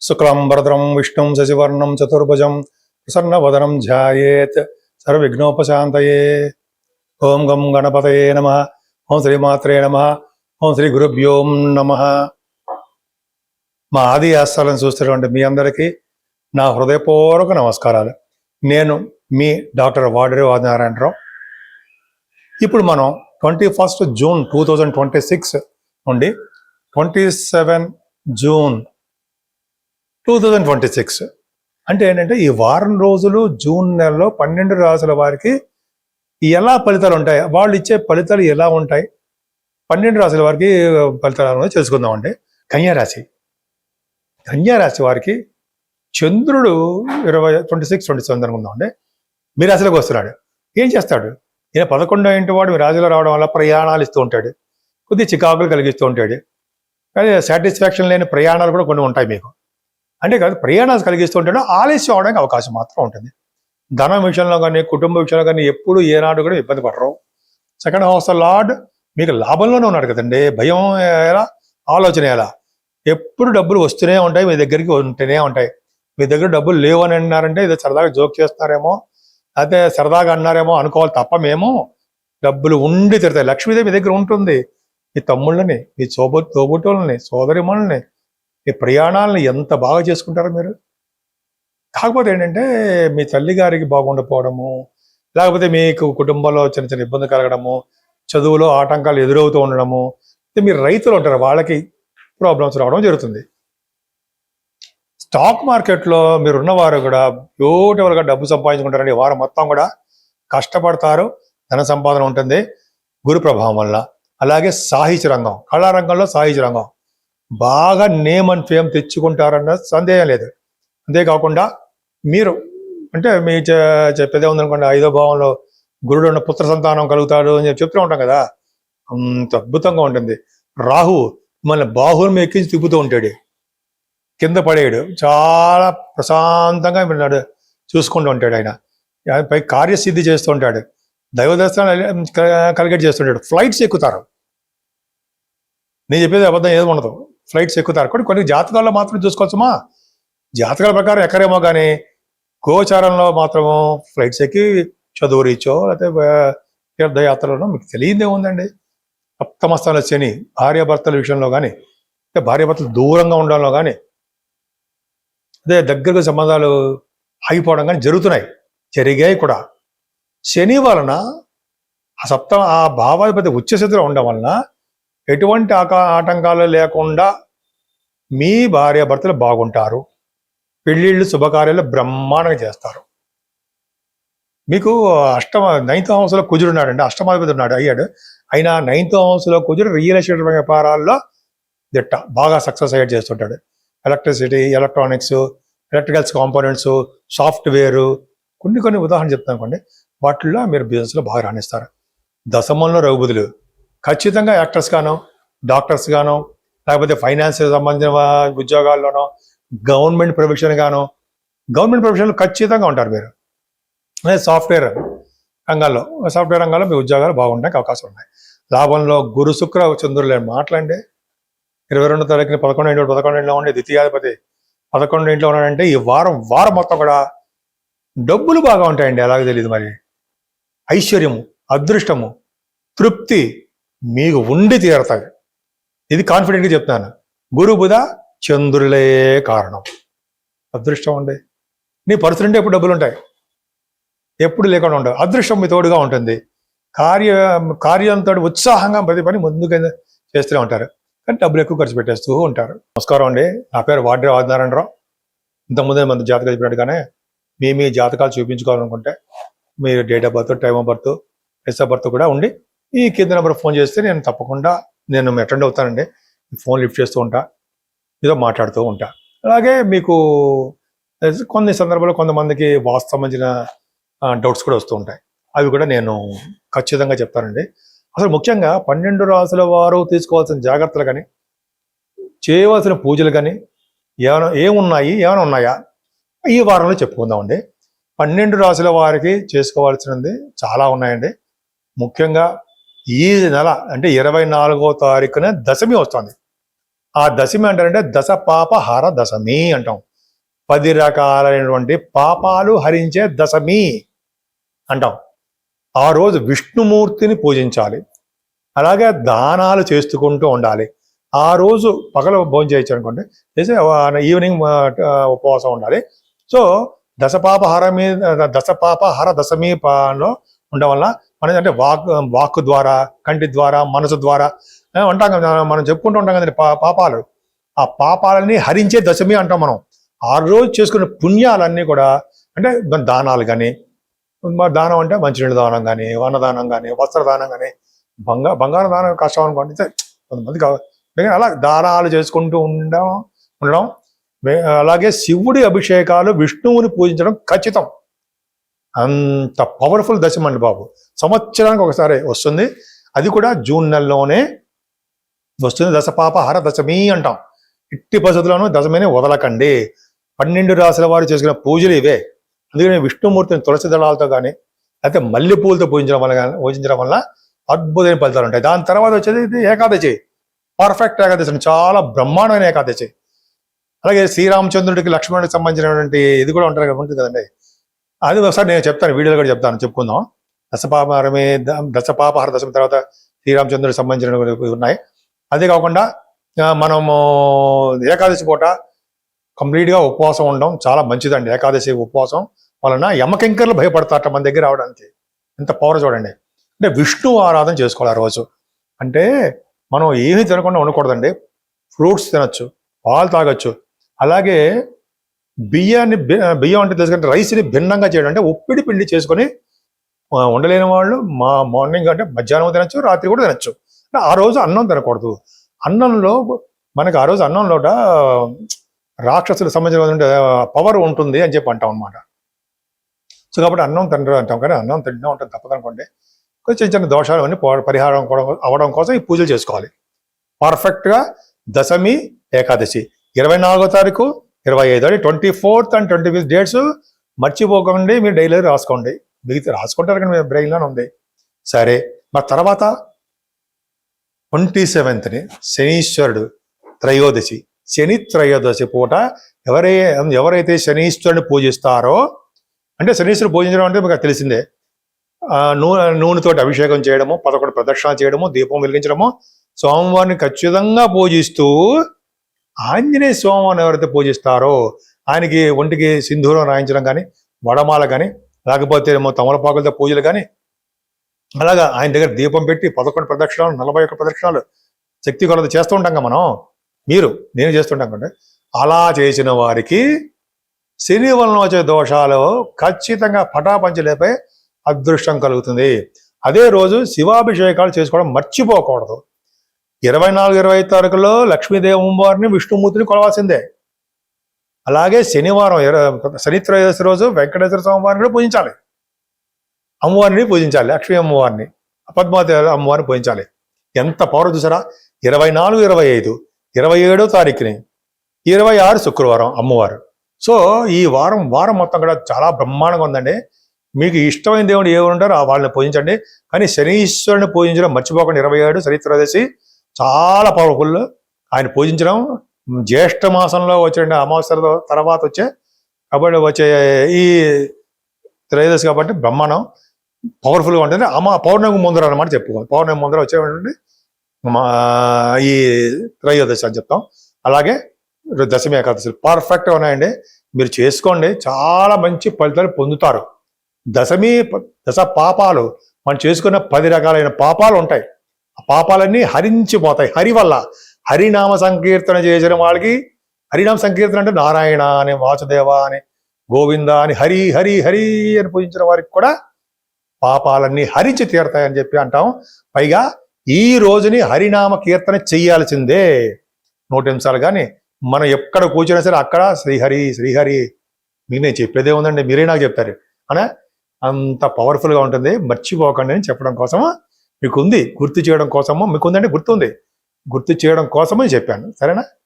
శుక్లాంబరధరం విష్ణుం శశివర్ణం చతుర్భుజం ప్రసన్నవదనం ధ్యాయేత్ సర్వవిఘ్నోపశాంతయే. ఓం గం గణపతయే నమః. ఓం శ్రీమాత్రే నమః. ఓం శ్రీ గురుభ్యో నమః. మా ఆది ఆస్థాలను చూస్తున్నటువంటి మీ అందరికీ నా హృదయపూర్వక నమస్కారాలు. నేను మీ డాక్టర్ వాడేరు ఆదినారాయణరావు. ఇప్పుడు మనం 21 జూన్ 2026 నుండి 27 జూన్ 2026 అంటే ఏంటంటే ఈ వారం రోజులు జూన్ నెలలో 12 రాసుల వారికి ఎలా ఫలితాలు ఉంటాయి, వాళ్ళు ఇచ్చే ఫలితాలు ఎలా ఉంటాయి, 12 రాసుల వారికి ఫలితాలు తెలుసుకుందామండి. కన్యారాశి వారికి చంద్రుడు 26-27 అనుకుందామండి మీ రాశిలోకి వస్తున్నాడు. ఏం చేస్తాడు? ఈయన 11వ ఇంటి వాడు మీ రాశిలో రావడం వల్ల ప్రయాణాలు ఇస్తూ ఉంటాడు, కొద్దిగా చికాకులు కలిగిస్తూ ఉంటాడు. కానీ సాటిస్ఫాక్షన్ లేని ప్రయాణాలు కూడా కొన్ని ఉంటాయి మీకు. అంటే కాదు, ప్రయాణాలు కలిగిస్తూ ఉంటాడు, ఆలస్యం అవడానికి అవకాశం మాత్రం ఉంటుంది. ధనం విషయంలో కానీ కుటుంబ విషయంలో కానీ ఎప్పుడు ఏనాడు కూడా ఇబ్బంది పడరు. సెకండ్ హౌస్ లార్డ్ మీకు లాభంలోనే ఉన్నాడు కదండి. భయం ఎలా, ఆలోచన ఎలా, ఎప్పుడు డబ్బులు వస్తూనే ఉంటాయి, మీ దగ్గరికి ఉంటూనే ఉంటాయి. మీ దగ్గర డబ్బులు లేవు అని అన్నారంటే ఇది సరదాగా జోక్ చేస్తున్నారేమో, అయితే సరదాగా అన్నారేమో అనుకోవాలి తప్ప, మేము డబ్బులు ఉండి తిడతాయి. లక్ష్మీదేవి మీ దగ్గర ఉంటుంది. మీ తమ్ముళ్ళని, మీ తోబుట్టులని, సోదరిమణుల్ని, మీ ప్రయాణాలను ఎంత బాగా చేసుకుంటారో మీరు. కాకపోతే ఏంటంటే మీ తల్లి గారికి బాగుండకపోవడము, లేకపోతే మీకు కుటుంబంలో చిన్న చిన్న ఇబ్బంది కలగడము, చదువులో ఆటంకాలు ఎదురవుతూ ఉండడము, మీరు రైతులు ఉంటారు, వాళ్ళకి ప్రాబ్లమ్స్ రావడం జరుగుతుంది. స్టాక్ మార్కెట్లో మీరు ఉన్నవారు కూడా బ్యూటిఫుల్గా డబ్బు సంపాదించుకుంటారండి. వారు మొత్తం కూడా కష్టపడతారు, ధన సంపాదన ఉంటుంది గురు ప్రభావం వల్ల. అలాగే సాహిత్య రంగం, కళారంగంలో సాహిత్య రంగం బాగా నేమ్ అండ్ ఫేమ్ తెచ్చుకుంటారన్న సందేహం లేదు. అంతేకాకుండా మీరు అంటే మీ చెప్పేదే ఉందనుకోండి, 5వ భావంలో గురుడు ఉన్న పుత్ర సంతానం కలుగుతాడు అని చెప్తూ ఉంటాం కదా, అంత అద్భుతంగా ఉంటుంది. రాహు మిమ్మల్ని బాహువుని ఎక్కించి తిప్పుతూ ఉంటాడు, కింద పడేయడు, చాలా ప్రశాంతంగా మిమ్మల్ని చూసుకుంటూ ఉంటాడు. ఆయన పై కార్యసిద్ధి చేస్తూ ఉంటాడు, దైవ దర్శనం కలిగేట్ చేస్తుంటాడు. ఫ్లైట్స్ ఎక్కుతారు, నేను చెప్పేది అబద్ధం ఏదో ఉండదు, ఫ్లైట్స్ ఎక్కుతారు. కొన్ని జాతకాల్లో మాత్రం చూసుకోవచ్చుమా, జాతకాల ప్రకారం ఎక్కరేమో కానీ గోచారంలో మాత్రము ఫ్లైట్స్ ఎక్కి చదువు రీచో లేకపోతే తీర్థయాత్రలోనో మీకు తెలియదే ఉందండి. సప్తమస్థానంలో శని భార్యాభర్తల విషయంలో కానీ, భార్యాభర్తలు దూరంగా ఉండడంలో కానీ, అదే దగ్గరగా సంబంధాలు ఆగిపోవడం కానీ జరిగాయి కూడా. శని వలన ఆ భావాధిపతి ఉచ్చస్థితిలో ఉండడం వలన ఎటువంటి ఆటంకాలు లేకుండా మీ భార్యాభర్తలు బాగుంటారు. పెళ్ళిళ్ళు శుభకార్యాలు బ్రహ్మాండంగా చేస్తారు. మీకు 9th హౌస్లో కుజుడు ఉన్నాడండి, అష్టమాధిపతి అయ్యాడు. అయినా 9th హౌస్లో కుజుడు రియల్ ఎస్టేట్ వ్యాపారాల్లో బాగా సక్సెస్ అయ్యేట్ చేస్తుంటాడు. Electricity, electronics, electricals components, software, కొన్ని ఉదాహరణ చెప్తాను అనుకోండి, వాటిల్లో మీరు బిజినెస్లో బాగా రాణిస్తారు. దశమంలో రఘుబుధులు ఖచ్చితంగా యాక్టర్స్ గానో, డాక్టర్స్ గానో, లేకపోతే ఫైనాన్స్ సంబంధించిన ఉద్యోగాల్లోనో, గవర్నమెంట్ ప్రొఫెషన్ ఖచ్చితంగా ఉంటారు మీరు. అదే సాఫ్ట్వేర్ రంగాల్లో మీ ఉద్యోగాలు బాగుండడానికి అవకాశం ఉన్నాయి. లాభంలో గురు శుక్ర చంద్రులు మాట్లాడండి. 22వ తారీఖున 11 ఇంట్లో ఉండే ద్వితీయాధిపతి 11 ఇంట్లో ఉన్నాడంటే ఈ వారం మొత్తం కూడా డబ్బులు బాగా ఉంటాయండి. అలాగే తెలియదు మరి. ఐశ్వర్యము, అదృష్టము, తృప్తి మీకు ఉండి తీరతాయి. ఇది కాన్ఫిడెంట్గా చెప్తున్నాను. గురు బుధ చంద్రులే కారణం. అదృష్టం అండి. నీ పరిస్థితి ఎప్పుడు డబ్బులు ఉంటాయి, ఎప్పుడు లేకుండా ఉండవు. అదృష్టం మీ తోడుగా ఉంటుంది. కార్యంతో ఉత్సాహంగా ప్రతి పని ముందుకు చేస్తూనే ఉంటారు, కానీ డబ్బులు ఎక్కువ ఖర్చు పెట్టేస్తూ ఉంటారు. నమస్కారం అండి, నా పేరు వాడేరు ఆదినారాయణరావు. ఇంతకుముందే మన జాతకాలు చెప్పినట్టుగానే మీ జాతకాలు చూపించుకోవాలనుకుంటే మీరు date of birth, time of birth, place of birth కూడా ఉండి ఈ కింద నెంబర్ ఫోన్ చేస్తే నేను తప్పకుండా అటెండ్ అవుతానండి. ఫోన్ లిఫ్ట్ చేస్తూ ఉంటా, ఏదో మాట్లాడుతూ ఉంటా. అలాగే మీకు కొన్ని సందర్భాల్లో కొంతమందికి వాస్తు సంబంధించిన డౌట్స్ కూడా వస్తూ ఉంటాయి, అవి కూడా నేను ఖచ్చితంగా చెప్తానండి. అసలు ముఖ్యంగా 12 రాసుల వారు తీసుకోవాల్సిన జాగ్రత్తలు కానీ, చేయవలసిన పూజలు కానీ ఏమైనా ఉన్నాయా ఈ వారంలో చెప్పుకుందామండి. 12 రాసుల వారికి చేసుకోవాల్సినది చాలా ఉన్నాయండి. ముఖ్యంగా ఈ నెల అంటే 24వ తారీఖున దశమి వస్తుంది. ఆ దశమి అంటారంటే దశ పాప హర దశమి అంటాం. 10 రకాలైనటువంటి పాపాలు హరించే దశమి అంటాం. ఆ రోజు విష్ణుమూర్తిని పూజించాలి. అలాగే దానాలు చేసుకుంటూ ఉండాలి. ఆ రోజు పగల భోజనం చేయొచ్చు అనుకోండి, ఈవినింగ్ ఉపవాసం ఉండాలి. సో దశపాప హర దశమిలో ఉండడం వల్ల మన అంటే వాక్ ద్వారా, కంటి ద్వారా, మనసు ద్వారా ఉంటాం కదా, మనం చెప్పుకుంటూ ఉంటాం కదండి పాపాలు. ఆ పాపాలన్నీ హరించే దశమి అంటాం మనం. ఆ రోజు చేసుకున్న పుణ్యాలన్నీ కూడా అంటే దానాలు కానీ, దానం అంటే మంచినీళ్ళ దానం కానీ, అన్నదానం కానీ, వస్త్రదానం కానీ, బంగారు దానం కష్టం అనుకోండి, కొంతమంది అలా దానాలు చేసుకుంటూ ఉండడం. అలాగే శివుడి అభిషేకాలు, విష్ణువుని పూజించడం ఖచ్చితం. అంత పవర్ఫుల్ దశమి అండి బాబు. సంవత్సరానికి ఒకసారి వస్తుంది, అది కూడా జూన్ నెలలోనే వస్తుంది. దశపాప హర దశమి అంటాం. ఇట్టి పద్ధతిలోనూ దశమిని వదలకండి. 12 రాశుల వారు చేసుకునే పూజలు ఇవే. అందుకని విష్ణుమూర్తిని తులసి దళాలతో కానీ, లేకపోతే మల్లెపూలతో పూజించడం వల్ల అద్భుతమైన ఫలితాలు ఉంటాయి. దాని తర్వాత వచ్చేది ఇది ఏకాదశి, పర్ఫెక్ట్ ఏకాదశి, చాలా బ్రహ్మాండమైన ఏకాదశి. అలాగే శ్రీరామచంద్రుడికి, లక్ష్మణుడికి సంబంధించినటువంటి ఇది కూడా ఉంటుంది కదండి. అది ఒకసారి నేను చెప్తాను, వీడియోలో కూడా చెప్పుకుందాం. దశపాపహర దశమి తర్వాత శ్రీరామచంద్రుడికి సంబంధించినవి ఉన్నాయి. అదే కాకుండా మనము ఏకాదశి పూట కంప్లీట్గా ఉపవాసం ఉండడం చాలా మంచిదండి. ఏకాదశి ఉపవాసం వలన యమకింకర్లు భయపడతారట మన దగ్గర రావడానికి. ఎంత పవర్ చూడండి. అంటే విష్ణు ఆరాధన చేసుకోవాలి ఆ రోజు. అంటే మనం ఏమీ తినకుండా ఉండకూడదండి. ఫ్రూట్స్ తినచ్చు, పాలు తాగొచ్చు. అలాగే బియ్యం అంటే తెలుసుకుంటే రైస్ని భిన్నంగా చేయడం, అంటే ఉప్పిడి పిండి చేసుకొని ఉండలేని వాళ్ళు మార్నింగ్ అంటే మధ్యాహ్నం తినచ్చు, రాత్రి కూడా తినచ్చు. ఆ రోజు అన్నం తినకూడదు. అన్నంలో మనకి ఆ రోజు అన్నంలో రాక్షసులకు సంబంధించిన పవర్ ఉంటుంది అని చెప్పి అంటాం అనమాట. సో కాబట్టి అన్నం తినరు అంటాం, కానీ అన్నం తింటూ ఉంటుంది తప్పదనుకోండి. కొంచెం చిన్న దోషాలు అన్నీ పరిహారం అవ్వడం కోసం ఈ పూజలు చేసుకోవాలి. పర్ఫెక్ట్గా దశమి, ఏకాదశి 24వ తారీఖు, 25, 24th and 25th డేట్స్ మర్చిపోకండి. మీరు డైలీ రాసుకోండి. మిగతా రాసుకుంటారు కానీ మీ బ్రెయిన్లోనే ఉంది. సరే, మరి తర్వాత 27th శనీశ్వరుడు త్రయోదశి. శని త్రయోదశి పూట ఎవరైతే శనీశ్వరుని పూజిస్తారో, అంటే శనీశ్వరుడు పూజించడం అంటే మీకు తెలిసిందే, నూనెతోటి అభిషేకం చేయడము, 11 ప్రదక్షిణాలు చేయడము, దీపం వెలిగించడము, స్వామివారిని ఖచ్చితంగా పూజిస్తూ ఆంజనేయ స్వామివారిని ఎవరైతే పూజిస్తారో ఆయనకి ఒంటికి సింధూరం రాయించడం కానీ, వడమాల కానీ, లేకపోతే ఏమో తమలపాకులతో పూజలు కానీ, అలాగా ఆయన దగ్గర దీపం పెట్టి 11 ప్రదక్షిణాలు, 41 ప్రదక్షిణాలు శక్తి కొలత చేస్తూ ఉంటాం కదా మనం, నేను చేస్తుంటాం కంటే. అలా చేసిన వారికి శని వలన వచ్చే దోషాలు ఖచ్చితంగా పటాపంచలేపై అదృష్టం కలుగుతుంది. అదే రోజు శివాభిషేకాలు చేసుకోవడం మర్చిపోకూడదు. 24, 25 తారీఖుల్లో లక్ష్మీదేవి అమ్మవారిని, విష్ణుమూర్తిని కొలవాల్సిందే. అలాగే శనివారం శని త్రయోదశి రోజు వెంకటేశ్వర స్వామి వారిని కూడా పూజించాలి. అమ్మవారిని పూజించాలి, లక్ష్మీ అమ్మవారిని, పద్మావతి అమ్మవారిని పూజించాలి. ఎంత పవర్ చూసారా. 24, 25, 27వ తారీఖుని, 26 శుక్రవారం అమ్మవారు. సో ఈ వారం మొత్తం కూడా చాలా బ్రహ్మాండంగా ఉందండి. మీకు ఇష్టమైన దేవుడు ఎవరు ఉంటారో వాళ్ళని పూజించండి. కానీ శనీశ్వరుని పూజించడం మర్చిపోకండి. 27 శని త్రయోదశి చాలా పవర్ఫుల్. ఆయన పూజించడం జ్యేష్ఠ మాసంలో వచ్చే అమావాస్య తర్వాత వచ్చే ఈ త్రయోదశి కాబట్టి బ్రహ్మాండం పవర్ఫుల్గా ఉంటుంది. పౌర్ణమి ముందర అనమాట చెప్పుకోవాలి. పౌర్ణమి ముందర వచ్చేటువంటి ఈ త్రయోదశి అని చెప్తాం. అలాగే దశమి, ఏకాదశి పర్ఫెక్ట్గా ఉన్నాయండి. మీరు చేసుకోండి, చాలా మంచి ఫలితాలు పొందుతారు. దశ పాపాలు మనం చేసుకున్న 10 రకాలైన పాపాలు ఉంటాయి. ఆ పాపాలన్నీ హరించిపోతాయి హరి వల్ల. హరినామ సంకీర్తన చేసిన వాళ్ళకి, హరినామ సంకీర్తన అంటే నారాయణ అని, వాసుదేవ అని, గోవింద అని, హరి హరి హరి అని పూజించిన వారికి కూడా పాపాలన్నీ హరించి తీరతాయని చెప్పి అంటాం. పైగా ఈ రోజుని హరినామ కీర్తన చెయ్యాల్సిందే 100 నిమిషాలు. కానీ మనం ఎక్కడ కూర్చున్నా సరే అక్కడ శ్రీహరి శ్రీహరి. మీకు నేను చెప్పేదే ఉందండి, మీరే నాకు చెప్తారు అనే అంత పవర్ఫుల్గా ఉంటుంది. మర్చిపోకండి అని చెప్పడం కోసము మీకుంది, గుర్తు చేయడం కోసము మీకుందండి, గుర్తు చేయడం కోసమే చెప్పాను. సరేనా?